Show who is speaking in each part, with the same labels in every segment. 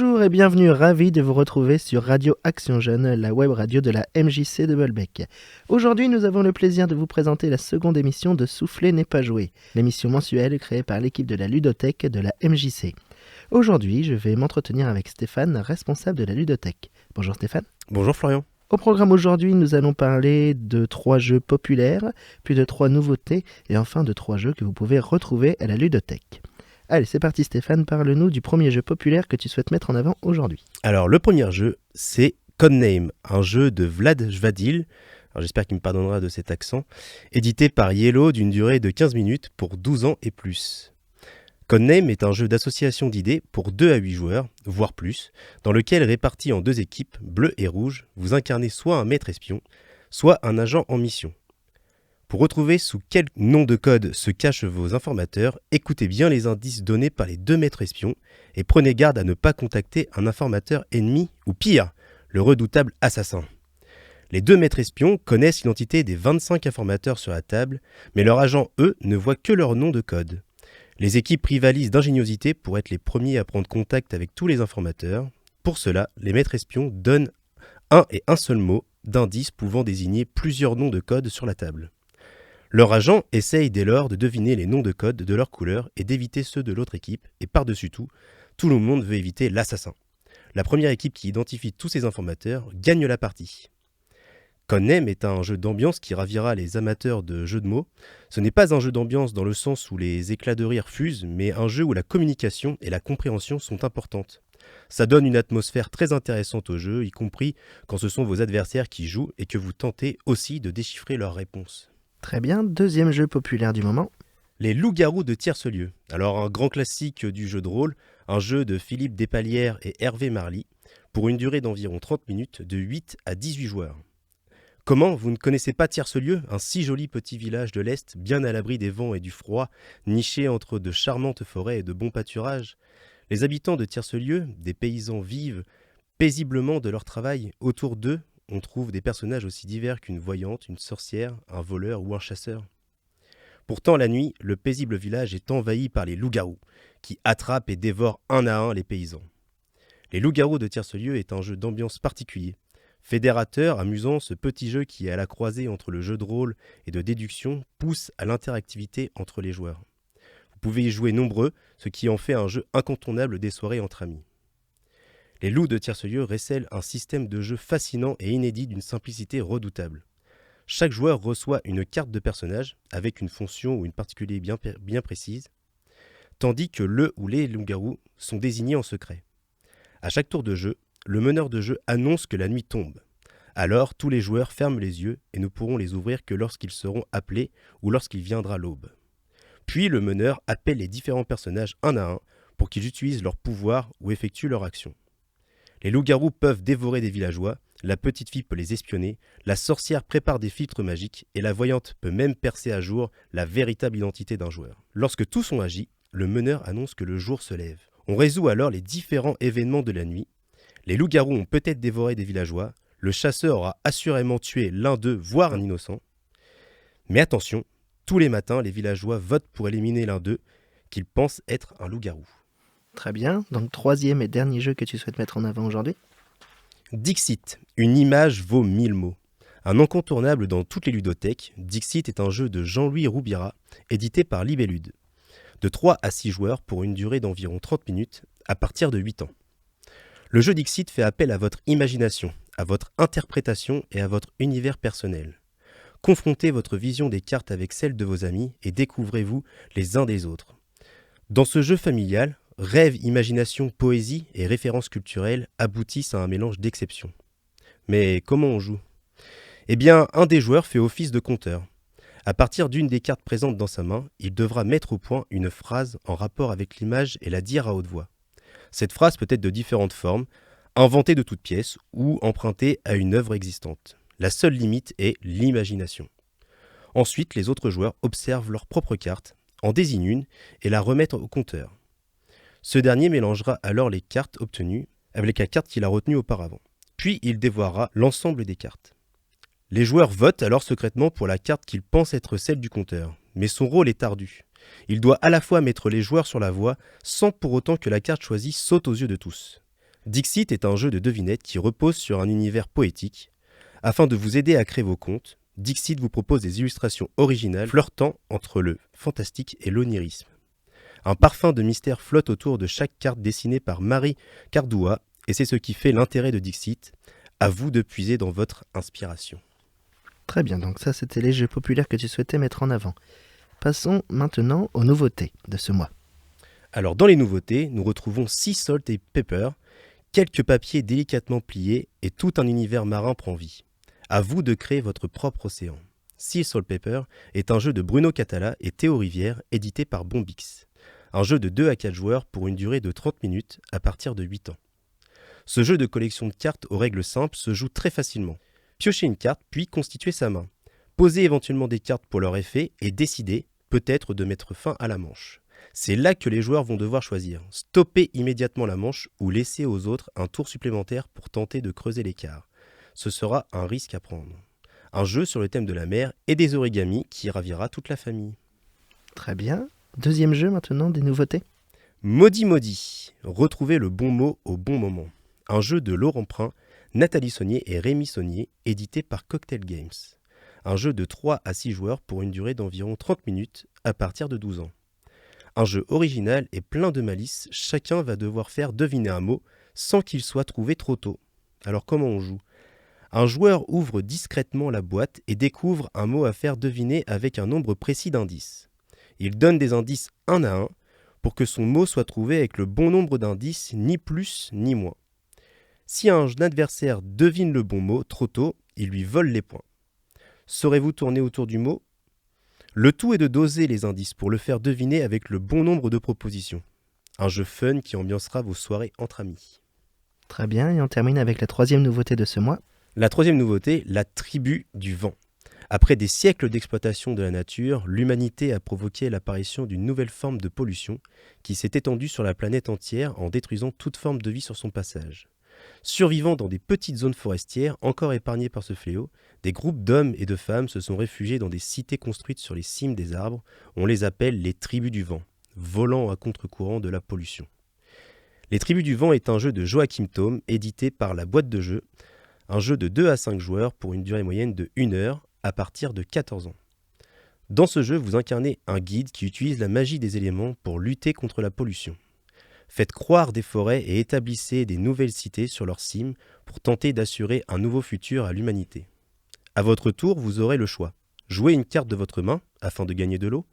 Speaker 1: Bonjour et bienvenue, ravi de vous retrouver sur Radio Action Jeune, la web radio de la MJC de Bolbec. Aujourd'hui, nous avons le plaisir de vous présenter la seconde émission de Souffler n'est pas joué, l'émission mensuelle créée par l'équipe de la ludothèque de la MJC. Aujourd'hui, je vais m'entretenir avec Stéphane, responsable de la ludothèque. Bonjour Stéphane.
Speaker 2: Bonjour Florian.
Speaker 1: Au programme aujourd'hui, nous allons parler de 3 jeux populaires, puis de 3 nouveautés et enfin de 3 jeux que vous pouvez retrouver à la ludothèque. Allez, c'est parti Stéphane, parle-nous du premier jeu populaire que tu souhaites mettre en avant aujourd'hui.
Speaker 2: Alors, le premier jeu, c'est Codename, un jeu de Vlad Chvadil, alors j'espère qu'il me pardonnera de cet accent, édité par Yellow d'une durée de 15 minutes pour 12 ans et plus. Codename est un jeu d'association d'idées pour 2 à 8 joueurs, voire plus, dans lequel, répartis en 2 équipes, bleues et rouges, vous incarnez soit un maître espion, soit un agent en mission. Pour retrouver sous quel nom de code se cachent vos informateurs, écoutez bien les indices donnés par les 2 maîtres espions et prenez garde à ne pas contacter un informateur ennemi ou pire, le redoutable assassin. Les 2 maîtres espions connaissent l'identité des 25 informateurs sur la table, mais leurs agents, eux, ne voient que leur nom de code. Les équipes rivalisent d'ingéniosité pour être les premiers à prendre contact avec tous les informateurs. Pour cela, les maîtres espions donnent un et un seul mot d'indice pouvant désigner plusieurs noms de code sur la table. Leur agent essaye dès lors de deviner les noms de code de leur couleur et d'éviter ceux de l'autre équipe, et par-dessus tout le monde veut éviter l'assassin. La première équipe qui identifie tous ces informateurs gagne la partie. Codename est un jeu d'ambiance qui ravira les amateurs de jeux de mots. Ce n'est pas un jeu d'ambiance dans le sens où les éclats de rire fusent, mais un jeu où la communication et la compréhension sont importantes. Ça donne une atmosphère très intéressante au jeu, y compris quand ce sont vos adversaires qui jouent et que vous tentez aussi de déchiffrer leurs réponses.
Speaker 1: Très bien, deuxième jeu populaire du moment.
Speaker 2: Les loups-garous de tierce-lieu. Alors un grand classique du jeu de rôle, un jeu de Philippe Despalières et Hervé Marly, pour une durée d'environ 30 minutes, de 8 à 18 joueurs. Comment, vous ne connaissez pas Tierce-lieu, un si joli petit village de l'Est, bien à l'abri des vents et du froid, niché entre de charmantes forêts et de bons pâturages? Les habitants de Tierce-lieu, des paysans, vivent paisiblement de leur travail. Autour d'eux, on trouve des personnages aussi divers qu'une voyante, une sorcière, un voleur ou un chasseur. Pourtant, la nuit, le paisible village est envahi par les loups-garous, qui attrapent et dévorent un à un les paysans. Les loups-garous de Tierce-lieu est un jeu d'ambiance particulier. Fédérateur, amusant, ce petit jeu qui est à la croisée entre le jeu de rôle et de déduction pousse à l'interactivité entre les joueurs. Vous pouvez y jouer nombreux, ce qui en fait un jeu incontournable des soirées entre amis. Les loups de Tierce-lieu recèlent un système de jeu fascinant et inédit d'une simplicité redoutable. Chaque joueur reçoit une carte de personnage avec une fonction ou une particularité bien précise, tandis que le ou les loups-garous sont désignés en secret. À chaque tour de jeu, le meneur de jeu annonce que la nuit tombe. Alors, tous les joueurs ferment les yeux et ne pourront les ouvrir que lorsqu'ils seront appelés ou lorsqu'il viendra l'aube. Puis le meneur appelle les différents personnages un à un pour qu'ils utilisent leur pouvoir ou effectuent leur action. Les loups-garous peuvent dévorer des villageois, la petite fille peut les espionner, la sorcière prépare des filtres magiques et la voyante peut même percer à jour la véritable identité d'un joueur. Lorsque tous ont agi, le meneur annonce que le jour se lève. On résout alors les différents événements de la nuit. Les loups-garous ont peut-être dévoré des villageois, le chasseur aura assurément tué l'un d'eux, voire un innocent. Mais attention, tous les matins, les villageois votent pour éliminer l'un d'eux qu'ils pensent être un loup-garou.
Speaker 1: Très bien, donc troisième et dernier jeu que tu souhaites mettre en avant aujourd'hui.
Speaker 2: Dixit, une image vaut 1000 mots. Un incontournable dans toutes les ludothèques, Dixit est un jeu de Jean-Louis Roubira, édité par Libellude. De 3 à 6 joueurs pour une durée d'environ 30 minutes, à partir de 8 ans. Le jeu Dixit fait appel à votre imagination, à votre interprétation et à votre univers personnel. Confrontez votre vision des cartes avec celle de vos amis et découvrez-vous les uns des autres. Dans ce jeu familial, rêve, imagination, poésie et références culturelles aboutissent à un mélange d'exception. Mais comment on joue ? Eh bien, un des joueurs fait office de conteur. À partir d'une des cartes présentes dans sa main, il devra mettre au point une phrase en rapport avec l'image et la dire à haute voix. Cette phrase peut être de différentes formes, inventée de toutes pièces ou empruntée à une œuvre existante. La seule limite est l'imagination. Ensuite, les autres joueurs observent leur propre carte, en désignent une et la remettent au compteur. Ce dernier mélangera alors les cartes obtenues avec la carte qu'il a retenue auparavant. Puis il dévoilera l'ensemble des cartes. Les joueurs votent alors secrètement pour la carte qu'ils pensent être celle du compteur, mais son rôle est ardu. Il doit à la fois mettre les joueurs sur la voie sans pour autant que la carte choisie saute aux yeux de tous. Dixit est un jeu de devinettes qui repose sur un univers poétique. Afin de vous aider à créer vos contes, Dixit vous propose des illustrations originales flirtant entre le fantastique et l'onirisme. Un parfum de mystère flotte autour de chaque carte dessinée par Marie Cardoua, et c'est ce qui fait l'intérêt de Dixit. À vous de puiser dans votre inspiration.
Speaker 1: Très bien, donc ça c'était les jeux populaires que tu souhaitais mettre en avant. Passons maintenant aux nouveautés de ce mois.
Speaker 2: Alors dans les nouveautés, nous retrouvons Sea Salt et Pepper, quelques papiers délicatement pliés et tout un univers marin prend vie. À vous de créer votre propre océan. Sea Salt Pepper est un jeu de Bruno Catala et Théo Rivière, édité par Bombix. Un jeu de 2 à 4 joueurs pour une durée de 30 minutes à partir de 8 ans. Ce jeu de collection de cartes aux règles simples se joue très facilement. Piochez une carte, puis constituez sa main. Posez éventuellement des cartes pour leur effet et décidez, peut-être, de mettre fin à la manche. C'est là que les joueurs vont devoir choisir. Stopper immédiatement la manche ou laisser aux autres un tour supplémentaire pour tenter de creuser l'écart. Ce sera un risque à prendre. Un jeu sur le thème de la mer et des origamis qui ravira toute la famille.
Speaker 1: Très bien. Deuxième jeu maintenant, des nouveautés.
Speaker 2: Maudit Maudit. Retrouvez le bon mot au bon moment. Un jeu de Laurent Prin, Nathalie Saunier et Rémi Saunier, édité par Cocktail Games. Un jeu de 3 à 6 joueurs pour une durée d'environ 30 minutes à partir de 12 ans. Un jeu original et plein de malice, chacun va devoir faire deviner un mot sans qu'il soit trouvé trop tôt. Alors comment on joue ? Un joueur ouvre discrètement la boîte et découvre un mot à faire deviner avec un nombre précis d'indices. Il donne des indices un à un pour que son mot soit trouvé avec le bon nombre d'indices, ni plus ni moins. Si un adversaire devine le bon mot trop tôt, il lui vole les points. Saurez-vous tourner autour du mot ? Le tout est de doser les indices pour le faire deviner avec le bon nombre de propositions. Un jeu fun qui ambiancera vos soirées entre amis.
Speaker 1: Très bien, et on termine avec la troisième nouveauté de ce mois.
Speaker 2: La troisième nouveauté, la tribu du vent. Après des siècles d'exploitation de la nature, l'humanité a provoqué l'apparition d'une nouvelle forme de pollution qui s'est étendue sur la planète entière en détruisant toute forme de vie sur son passage. Survivant dans des petites zones forestières encore épargnées par ce fléau, des groupes d'hommes et de femmes se sont réfugiés dans des cités construites sur les cimes des arbres. On les appelle les tribus du vent, volant à contre-courant de la pollution. Les tribus du vent est un jeu de Joachim Thome, édité par la boîte de jeu, un jeu de 2 à 5 joueurs pour une durée moyenne de 1 heure à partir de 14 ans. Dans ce jeu, vous incarnez un guide qui utilise la magie des éléments pour lutter contre la pollution. Faites croire des forêts et établissez des nouvelles cités sur leurs cimes pour tenter d'assurer un nouveau futur à l'humanité. À votre tour, vous aurez le choix. Jouer une carte de votre main afin de gagner de l'eau,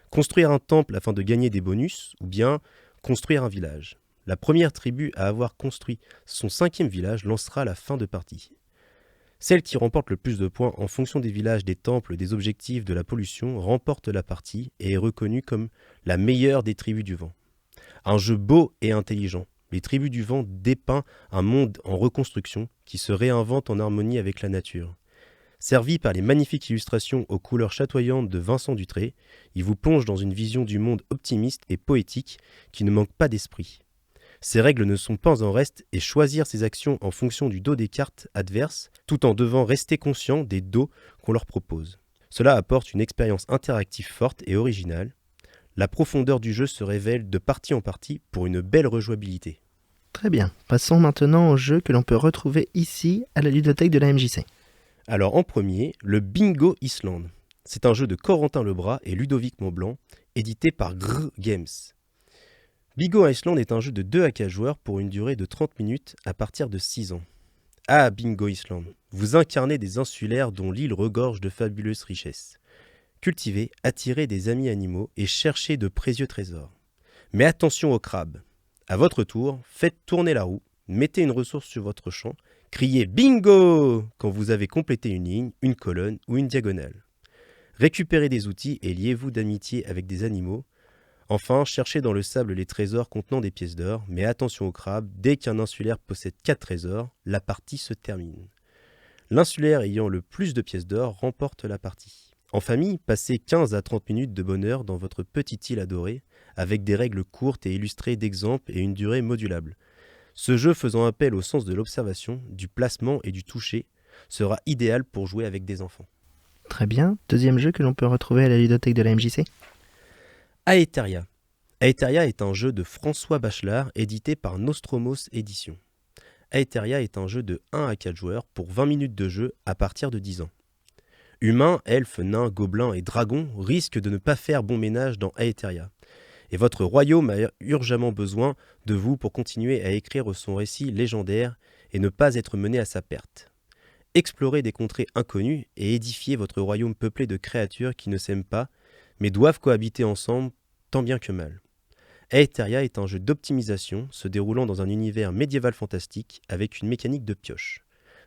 Speaker 2: construire un temple afin de gagner des bonus, ou bien construire un village. La première tribu à avoir construit son 5e village lancera la fin de partie. Celle qui remporte le plus de points en fonction des villages, des temples, des objectifs de la pollution remporte la partie et est reconnue comme la meilleure des tribus du vent. Un jeu beau et intelligent. Les tribus du vent dépeint un monde en reconstruction qui se réinvente en harmonie avec la nature. Servi par les magnifiques illustrations aux couleurs chatoyantes de Vincent Dutré, il vous plonge dans une vision du monde optimiste et poétique qui ne manque pas d'esprit. Ces règles ne sont pas en reste et choisir ses actions en fonction du dos des cartes adverses, tout en devant rester conscient des dos qu'on leur propose. Cela apporte une expérience interactive forte et originale. La profondeur du jeu se révèle de partie en partie pour une belle rejouabilité.
Speaker 1: Très bien, passons maintenant au jeu que l'on peut retrouver ici à la ludothèque de la MJC.
Speaker 2: Alors en premier, le Bingo Island. C'est un jeu de Corentin Lebras et Ludovic Montblanc, édité par Grrr Games. Bingo Island est un jeu de 2 à 4 joueurs pour une durée de 30 minutes à partir de 6 ans. Ah, Bingo Island, vous incarnez des insulaires dont l'île regorge de fabuleuses richesses. Cultivez, attirez des amis animaux et cherchez de précieux trésors. Mais attention aux crabes. À votre tour, faites tourner la roue, mettez une ressource sur votre champ, criez bingo quand vous avez complété une ligne, une colonne ou une diagonale. Récupérez des outils et liez-vous d'amitié avec des animaux. Enfin, cherchez dans le sable les trésors contenant des pièces d'or, mais attention aux crabes, dès qu'un insulaire possède 4 trésors, la partie se termine. L'insulaire ayant le plus de pièces d'or remporte la partie. En famille, passez 15 à 30 minutes de bonheur dans votre petite île adorée, avec des règles courtes et illustrées d'exemples et une durée modulable. Ce jeu faisant appel au sens de l'observation, du placement et du toucher, sera idéal pour jouer avec des enfants.
Speaker 1: Très bien, deuxième jeu que l'on peut retrouver à la ludothèque de la MJC.
Speaker 2: Aeteria. Aeteria est un jeu de François Bachelard édité par Nostromos Éditions. Aetheria est un jeu de 1 à 4 joueurs pour 20 minutes de jeu à partir de 10 ans. Humains, elfes, nains, gobelins et dragons risquent de ne pas faire bon ménage dans Aetheria. Et votre royaume a urgemment besoin de vous pour continuer à écrire son récit légendaire et ne pas être mené à sa perte. Explorez des contrées inconnues et édifiez votre royaume peuplé de créatures qui ne s'aiment pas, mais doivent cohabiter ensemble tant bien que mal. Aetheria est un jeu d'optimisation se déroulant dans un univers médiéval fantastique avec une mécanique de pioche,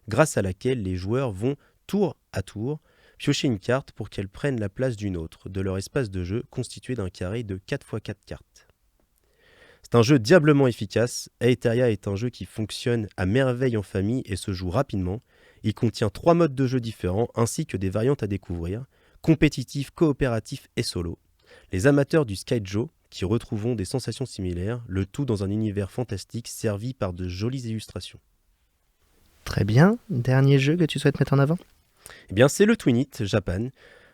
Speaker 2: grâce à laquelle les joueurs vont, tour à tour, piocher une carte pour qu'elle prenne la place d'une autre de leur espace de jeu constitué d'un carré de 4x4 cartes. C'est un jeu diablement efficace. Aetheria est un jeu qui fonctionne à merveille en famille et se joue rapidement. Il contient 3 modes de jeu différents ainsi que des variantes à découvrir, compétitif, coopératif et solo. Les amateurs du Skyjo qui retrouveront des sensations similaires, le tout dans un univers fantastique servi par de jolies illustrations.
Speaker 1: Très bien. Dernier jeu que tu souhaites mettre en avant ?
Speaker 2: Eh bien, c'est le Twin It Japan.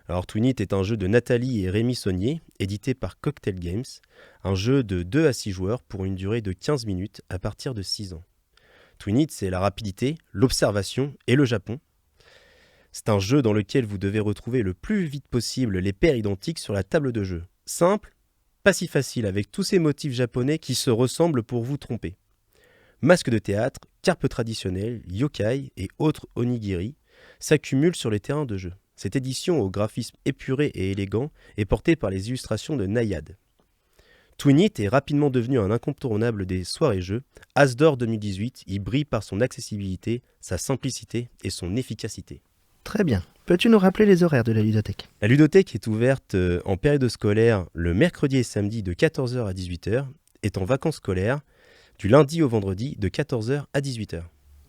Speaker 2: Alors, Twin It est un jeu de Nathalie et Rémi Saunier, édité par Cocktail Games, un jeu de 2 à 6 joueurs pour une durée de 15 minutes à partir de 6 ans. Twin It, c'est la rapidité, l'observation et le Japon. C'est un jeu dans lequel vous devez retrouver le plus vite possible les paires identiques sur la table de jeu. Simple, pas si facile avec tous ces motifs japonais qui se ressemblent pour vous tromper. Masques de théâtre, carpes traditionnelles, yokai et autres onigiri s'accumulent sur les terrains de jeu. Cette édition au graphisme épuré et élégant est portée par les illustrations de Nayad. Twin It est rapidement devenu un incontournable des soirées-jeux. As d'or 2018, il brille par son accessibilité, sa simplicité et son efficacité.
Speaker 1: Très bien. Peux-tu nous rappeler les horaires de la ludothèque ?
Speaker 2: La ludothèque est ouverte en période scolaire le mercredi et samedi de 14h à 18h et en vacances scolaires du lundi au vendredi de 14h à 18h.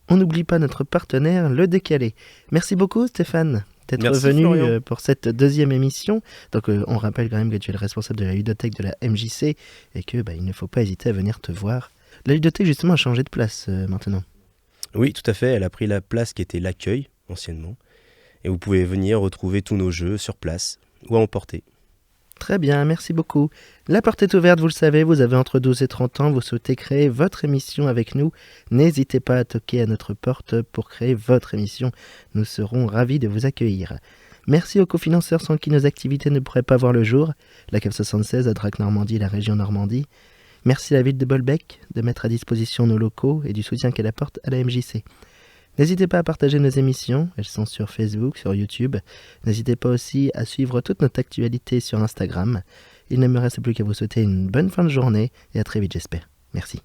Speaker 1: On n'oublie pas notre partenaire, le Décalé. Merci beaucoup Stéphane d'être venu pour cette deuxième émission. Donc on rappelle quand même que tu es le responsable de la ludothèque de la MJC et que il ne faut pas hésiter à venir te voir. La ludothèque justement a changé de place maintenant.
Speaker 2: Oui, tout à fait. Elle a pris la place qui était l'accueil anciennement. Et vous pouvez venir retrouver tous nos jeux sur place ou à emporter.
Speaker 1: Très bien, merci beaucoup. La porte est ouverte, vous le savez, vous avez entre 12 et 30 ans, vous souhaitez créer votre émission avec nous. N'hésitez pas à toquer à notre porte pour créer votre émission. Nous serons ravis de vous accueillir. Merci aux cofinanceurs sans qui nos activités ne pourraient pas voir le jour, la CAF 76 à Drac Normandie et la région Normandie. Merci à la ville de Bolbec de mettre à disposition nos locaux et du soutien qu'elle apporte à la MJC. N'hésitez pas à partager nos émissions, elles sont sur Facebook, sur YouTube. N'hésitez pas aussi à suivre toute notre actualité sur Instagram. Il ne me reste plus qu'à vous souhaiter une bonne fin de journée et à très vite j'espère. Merci.